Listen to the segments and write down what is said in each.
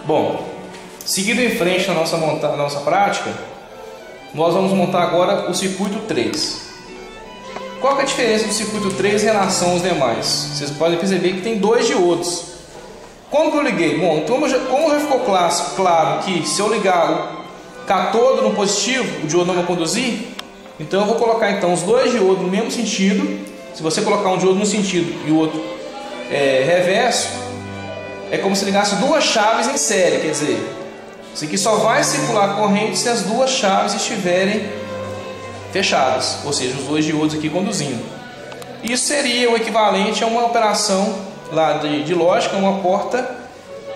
Bom, seguindo em frente na nossa prática, nós vamos montar agora o circuito 3. Qual que é a diferença do circuito 3 em relação aos demais? Vocês podem perceber que tem dois diodos. Como que eu liguei? Bom, como já ficou claro que se eu ligar o cátodo no positivo, o diodo não vai conduzir, então eu vou colocar então os dois diodos no mesmo sentido. Se você colocar um diodo no sentido e o outro reverso, é como se ligasse duas chaves em série, quer dizer, isso aqui só vai circular a corrente se as duas chaves estiverem fechadas, ou seja, os dois diodos aqui conduzindo. Isso seria o equivalente a uma operação lá de lógica, uma porta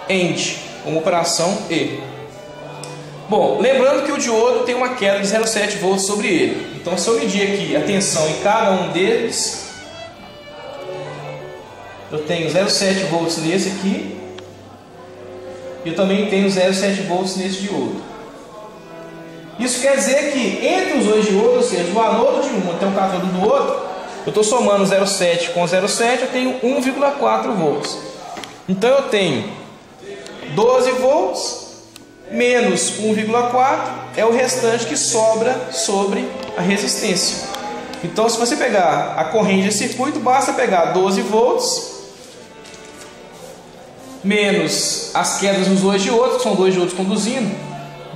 AND, uma operação E. Bom, lembrando que o diodo tem uma queda de 0,7 volts sobre ele. Então, se eu medir aqui a tensão em cada um deles, eu tenho 0,7 volts nesse aqui, e eu também tenho 0,7 volts nesse diodo. Isso quer dizer que entre os dois diodos, ou seja, o anodo de um até o cátodo do outro, eu estou somando 0,7 com 0,7, eu tenho 1,4 volts. Então eu tenho 12 volts menos 1,4 é o restante que sobra sobre a resistência. Então, se você pegar a corrente de circuito, basta pegar 12 volts menos as quedas nos dois diodos, que são dois diodos conduzindo,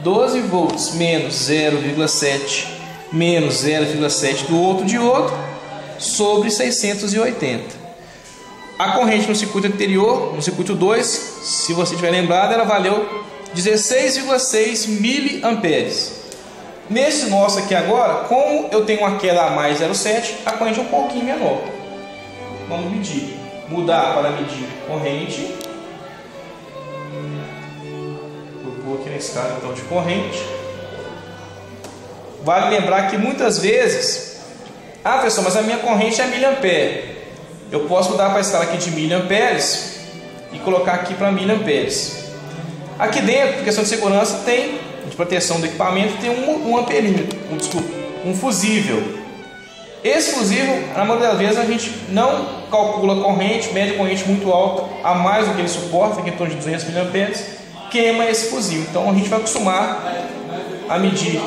12 volts menos 0,7 menos 0,7 do outro diodo sobre 680. A corrente no circuito anterior, no circuito 2, se você tiver lembrado, ela valeu 16,6 miliamperes. Nesse nosso aqui agora, como eu tenho uma queda a mais 0,7, a corrente é um pouquinho menor. Vamos medir. Mudar para medir corrente. Vou aqui na escala então de corrente. Vale lembrar que muitas vezes, professor, mas a minha corrente é miliampere. Eu posso mudar para a escala aqui de miliamperes e colocar aqui para miliamperes. Aqui dentro, por questão de segurança, tem, de proteção do equipamento, tem um amperímetro, um fusível. Esse fusível, na maioria das vezes, a gente não calcula corrente, mede corrente muito alta, a mais do que ele suporta, que é em torno de 200 miliamperes, queima esse fusível. Então a gente vai acostumar a medir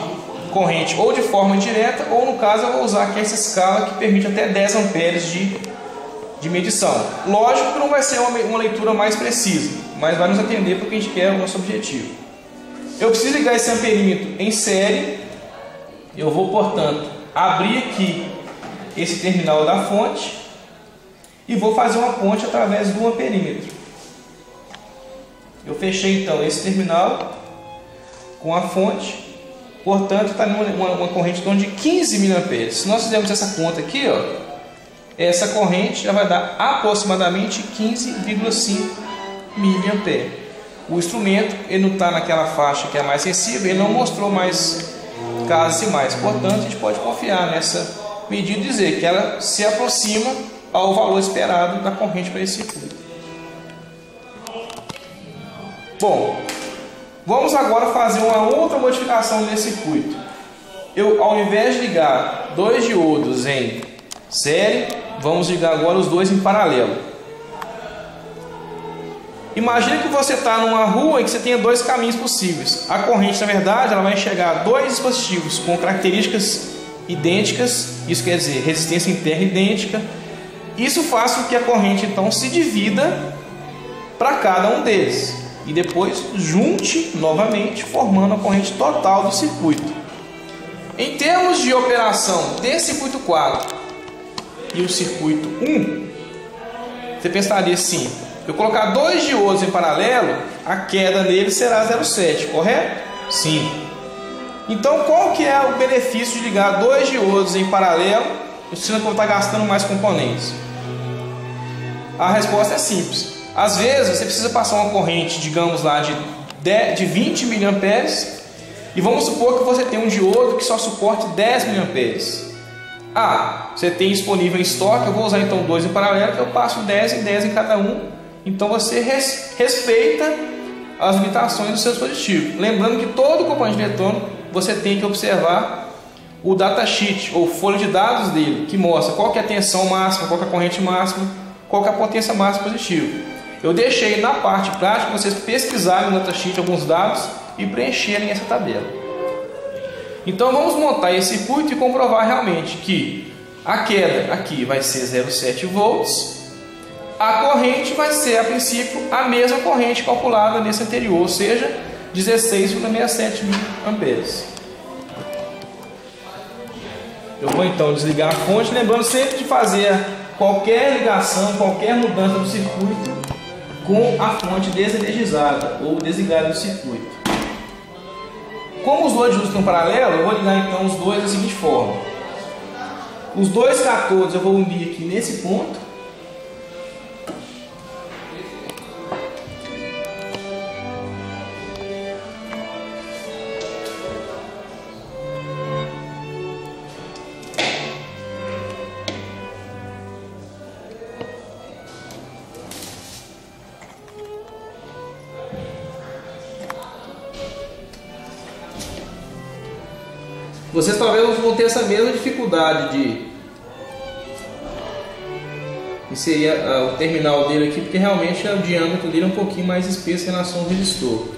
corrente ou de forma indireta, ou no caso eu vou usar aqui essa escala que permite até 10 amperes de medição. Lógico que não vai ser uma leitura mais precisa, mas vai nos atender para o que a gente quer, o nosso objetivo. Eu preciso ligar esse amperímetro em série. Eu vou, portanto, abrir aqui esse terminal da fonte e vou fazer uma ponte através do amperímetro. Eu fechei então esse terminal com a fonte, portanto está uma corrente em torno de 15 mA. Se nós fizermos essa conta aqui, ó, essa corrente já vai dar aproximadamente 15,5 mA. O instrumento ele não está naquela faixa que é mais sensível, ele não mostrou mais casos decimais, portanto a gente pode confiar nessa medida e dizer que ela se aproxima ao valor esperado da corrente para esse circuito. Bom, vamos agora fazer uma outra modificação nesse circuito. Eu, ao invés de ligar dois diodos em série, vamos ligar agora os dois em paralelo. Imagine que você está numa rua e que você tenha dois caminhos possíveis. A corrente, na verdade, ela vai enxergar dois dispositivos com características idênticas, isso quer dizer resistência interna idêntica. Isso faz com que a corrente então se divida para cada um deles e depois junte novamente, formando a corrente total do circuito. Em termos de operação desse circuito 4 e o circuito 1, você pensaria assim: eu colocar dois diodos em paralelo, a queda nele será 0,7, correto? Sim. Então qual que é o benefício de ligar dois diodos em paralelo, sendo que eu vou estar gastando mais componentes? A resposta é simples. Às vezes você precisa passar uma corrente, digamos lá, de 20 mA, e vamos supor que você tem um diodo que só suporte 10 mA. Você tem disponível em estoque, eu vou usar então dois em paralelo, eu passo 10 e 10 em cada um. Então você respeita as limitações do seu dispositivo. Lembrando que todo componente eletrônico você tem que observar o datasheet ou folha de dados dele, que mostra qual que é a tensão máxima, qual que é a corrente máxima, qual que é a potência máxima positiva. eu deixei na parte prática vocês pesquisarem no datasheet alguns dados e preencherem essa tabela. Então vamos montar esse circuito e comprovar realmente que a queda aqui vai ser 0,7 volts, a corrente vai ser a princípio a mesma corrente calculada nesse anterior, ou seja, 16,67 amperes. Eu vou então desligar a fonte, lembrando sempre de fazer qualquer ligação, qualquer mudança do circuito com a fonte desenergizada ou desligada do circuito. Como os dois estão paralelos, eu vou ligar então os dois da seguinte forma. Os dois cátodes eu vou unir aqui nesse ponto. Vocês talvez vão ter essa mesma dificuldade de inserir o terminal dele aqui, porque realmente o diâmetro dele é um pouquinho mais espesso em relação ao resistor.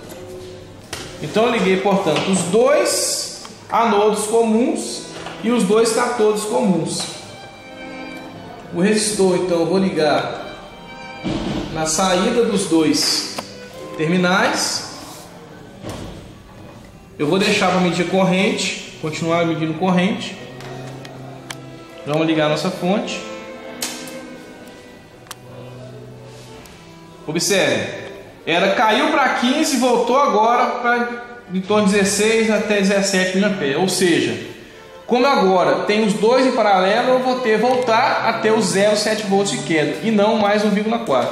Então eu liguei, portanto, os dois anodos comuns e os dois cátodes comuns. O resistor, então, eu vou ligar na saída dos dois terminais. Eu vou deixar para medir corrente, continuar medindo corrente. Vamos ligar a nossa fonte. Observe, caiu para 15 e voltou agora para em torno de 16 até 17 mA. Ou seja, como agora tem os dois em paralelo, eu vou voltar até os 0,7 volts de queda e não mais 1,4.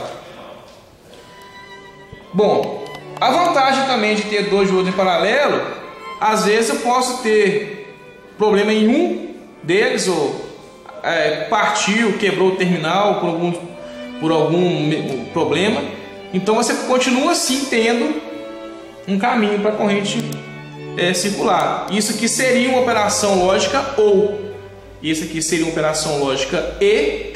Bom, a vantagem também de ter dois diodos em paralelo, às vezes eu posso ter problema em um deles, ou partiu, quebrou o terminal por algum problema. Então você continua assim tendo um caminho para a corrente circular. Isso aqui seria uma operação lógica OR. Isso aqui seria uma operação lógica E.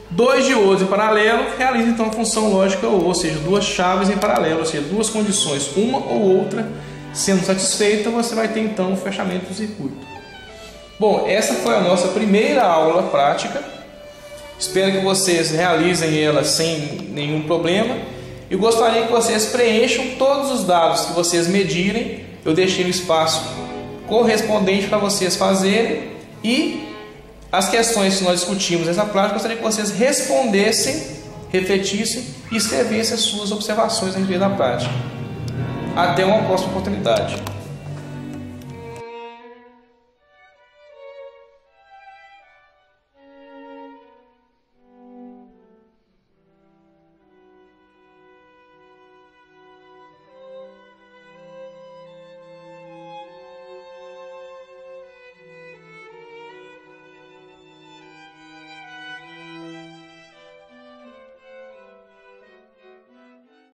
Dois diodos em paralelo realizam então a função lógica OR, ou seja, duas chaves em paralelo, ou seja, duas condições, uma ou outra sendo satisfeita, você vai ter então o fechamento do circuito. Bom, essa foi a nossa primeira aula prática. Espero que vocês realizem ela sem nenhum problema. E gostaria que vocês preencham todos os dados que vocês medirem. Eu deixei no espaço correspondente para vocês fazerem. E as questões que nós discutimos nessa prática, gostaria que vocês respondessem, refletissem e escrevessem as suas observações a respeito da prática. Até uma próxima oportunidade.